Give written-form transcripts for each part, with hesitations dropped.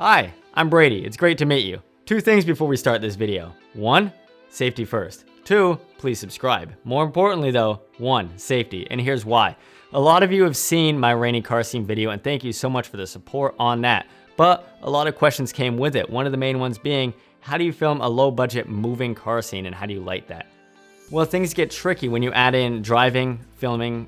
Hi, I'm Brady. It's great to meet you. Two things before we start this video. One, safety first. Two, please subscribe. More importantly though, one, safety, and here's why. A lot of you have seen my rainy car scene video, and thank you so much for the support on that. But a lot of questions came with it. One of the main ones being, how do you film a low budget moving car scene and how do you light that? Well, things get tricky when you add in driving, filming,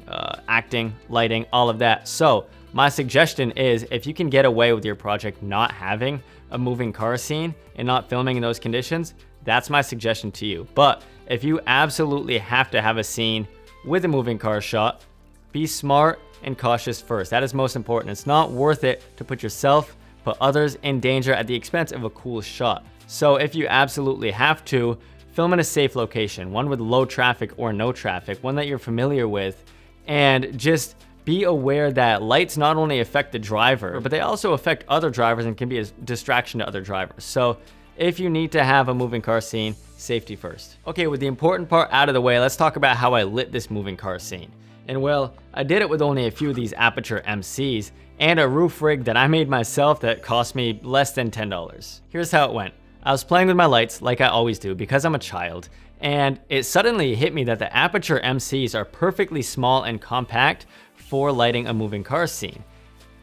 acting, lighting, all of that. So my suggestion is, if you can get away with your project not having a moving car scene and not filming in those conditions, that's my suggestion to you. But if you absolutely have to have a scene with a moving car shot, be smart and cautious first. That is most important. It's not worth it to put yourself, put others in danger at the expense of a cool shot. So if you absolutely have to, film in a safe location, one with low traffic or no traffic, one that you're familiar with, and just be aware that lights not only affect the driver, but they also affect other drivers and can be a distraction to other drivers. So if you need to have a moving car scene, safety first. Okay, with the important part out of the way, let's talk about how I lit this moving car scene. And well, I did it with only a few of these Aperture MCs and a roof rig that I made myself that cost me less than $10. Here's how it went. I was playing with my lights like I always do because I'm a child, and it suddenly hit me that the Aperture MCs are perfectly small and compact for lighting a moving car scene.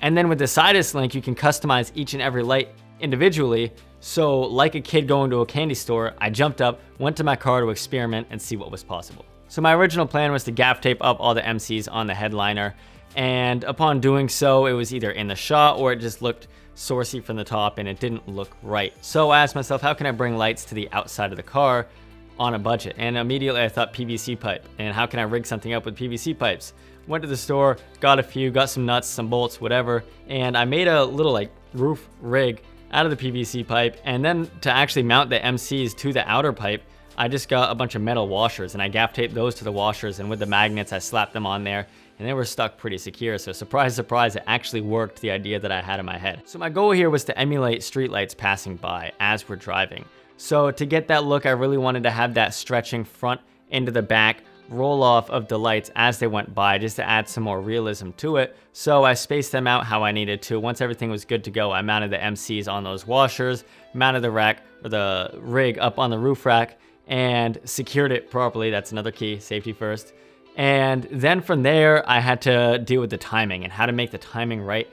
And then with the Sidus link, you can customize each and every light individually. So like a kid going to a candy store, I jumped up, went to my car to experiment and see what was possible. So my original plan was to gaff tape up all the MCs on the headliner, and upon doing so, it was either in the shot or it just looked sourcey from the top and it didn't look right. So I asked myself, how can I bring lights to the outside of the car on a budget? And immediately I thought PVC pipe, and how can I rig something up with PVC pipes? Went to the store, got a few, got some nuts, some bolts, whatever, and I made a little like roof rig out of the PVC pipe. And then to actually mount the MCs to the outer pipe, I just got a bunch of metal washers and I gaff taped those to the washers, and with the magnets I slapped them on there and they were stuck pretty secure. So surprise, surprise, it actually worked, the idea that I had in my head. So my goal here was to emulate streetlights passing by as we're driving. So to get that look, I really wanted to have that stretching front into the back roll off of the lights as they went by, just to add some more realism to it. So I spaced them out how I needed to. Once everything was good to go, I mounted the MCs on those washers, mounted the rack or the rig up on the roof rack, and secured it properly. That's another key, safety first. And then from there, I had to deal with the timing and how to make the timing right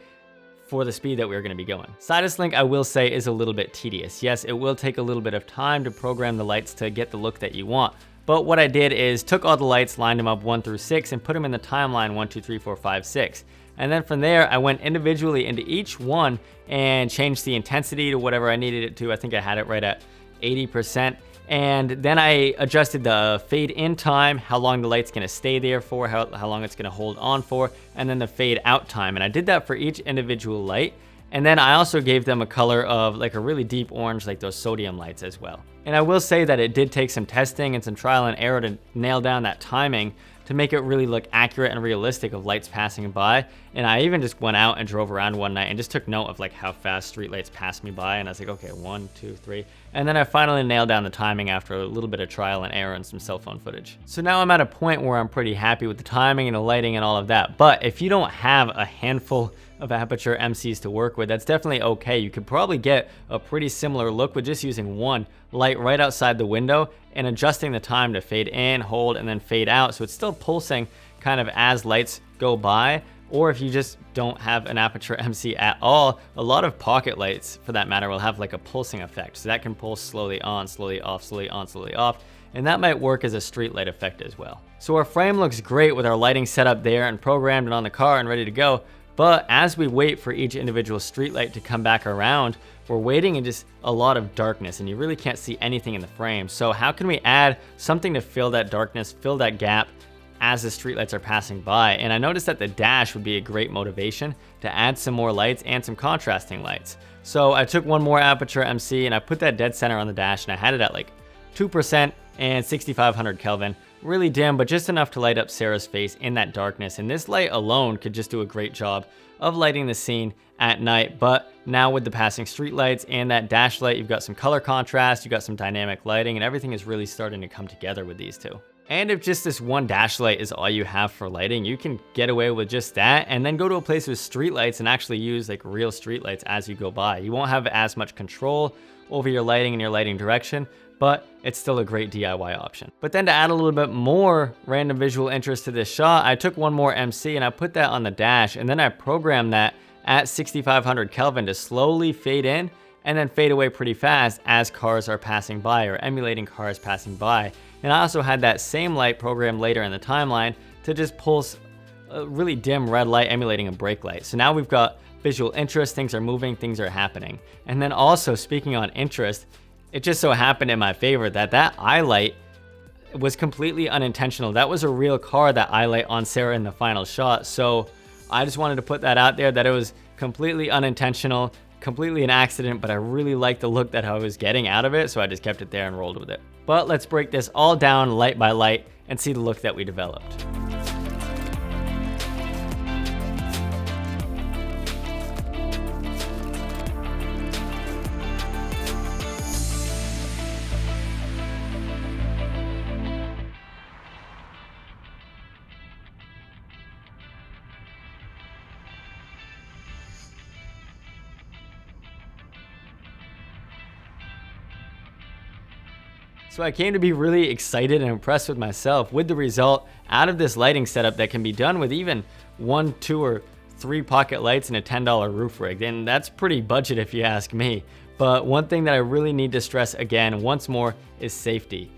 for the speed that we were going to be going. Sidus link, I will say, is a little bit tedious. Yes, it will take a little bit of time to program the lights to get the look that you want. But what I did is took all the lights, lined them up 1 through 6, and put them in the timeline 1, 2, 3, 4, 5, 6. And then from there, I went individually into each one and changed the intensity to whatever I needed it to. I think I had it right at 80%. And then I adjusted the fade in time, how long the light's gonna stay there for, how long it's gonna hold on for, and then the fade out time. And I did that for each individual light. And then I also gave them a color of like a really deep orange, like those sodium lights as well. And I will say that it did take some testing and some trial and error to nail down that timing to make it really look accurate and realistic of lights passing by. And I even just went out and drove around one night and just took note of like how fast street lights passed me by. And I was like, okay, 1, 2, 3. And then I finally nailed down the timing after a little bit of trial and error and some cell phone footage. So now I'm at a point where I'm pretty happy with the timing and the lighting and all of that. But if you don't have a handful of Aperture MCs to work with, that's definitely okay. You could probably get a pretty similar look with just using one light right outside the window and adjusting the time to fade in, hold, and then fade out. So it's still pulsing kind of as lights go by. Or if you just don't have an Aperture MC at all, a lot of pocket lights for that matter will have like a pulsing effect. So that can pulse slowly on, slowly off, slowly on, slowly off. And that might work as a street light effect as well. So our frame looks great with our lighting set up there and programmed and on the car and ready to go. But as we wait for each individual streetlight to come back around, we're waiting in just a lot of darkness and you really can't see anything in the frame. So how can we add something to fill that darkness, fill that gap as the streetlights are passing by? And I noticed that the dash would be a great motivation to add some more lights and some contrasting lights. So I took one more Aperture MC and I put that dead center on the dash and I had it at like 2% and 6500 Kelvin. Really dim, but just enough to light up Sarah's face in that darkness. And this light alone could just do a great job of lighting the scene at night. But now with the passing street lights and that dash light, you've got some color contrast, you've got some dynamic lighting, and everything is really starting to come together with these two. And if just this one dash light is all you have for lighting, you can get away with just that and then go to a place with street lights and actually use like real street lights as you go by. You won't have as much control over your lighting and your lighting direction, but it's still a great DIY option. But then to add a little bit more random visual interest to this shot, I took one more MC and I put that on the dash, and then I programmed that at 6500 Kelvin to slowly fade in and then fade away pretty fast as cars are passing by or emulating cars passing by. And I also had that same light programmed later in the timeline to just pulse a really dim red light emulating a brake light. So now we've got visual interest, things are moving, things are happening. And then also, speaking on interest, it just so happened in my favor that eye light was completely unintentional. That was a real car, that eye light on Sarah in the final shot. So I just wanted to put that out there, that it was completely unintentional, completely an accident, but I really liked the look that I was getting out of it, so I just kept it there and rolled with it. But let's break this all down light by light and see the look that we developed. So I came to be really excited and impressed with myself with the result out of this lighting setup that can be done with even 1, 2, or 3 pocket lights and a $10 roof rig. And that's pretty budget if you ask me. But one thing that I really need to stress again once more is safety.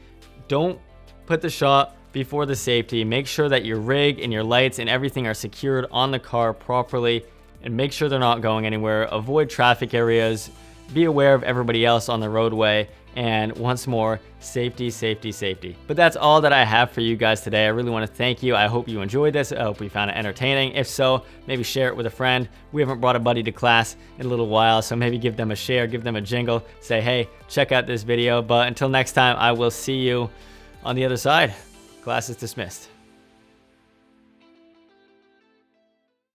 Don't put the shot before the safety. Make sure that your rig and your lights and everything are secured on the car properly, and make sure they're not going anywhere. Avoid traffic areas. Be aware of everybody else on the roadway. And once more, safety, safety, safety. But that's all that I have for you guys today. I really want to thank you. I hope you enjoyed this. I hope you found it entertaining. If so, maybe share it with a friend. We haven't brought a buddy to class in a little while, so maybe give them a share, give them a jingle, say, hey, check out this video. But until next time, I will see you on the other side. Class is dismissed.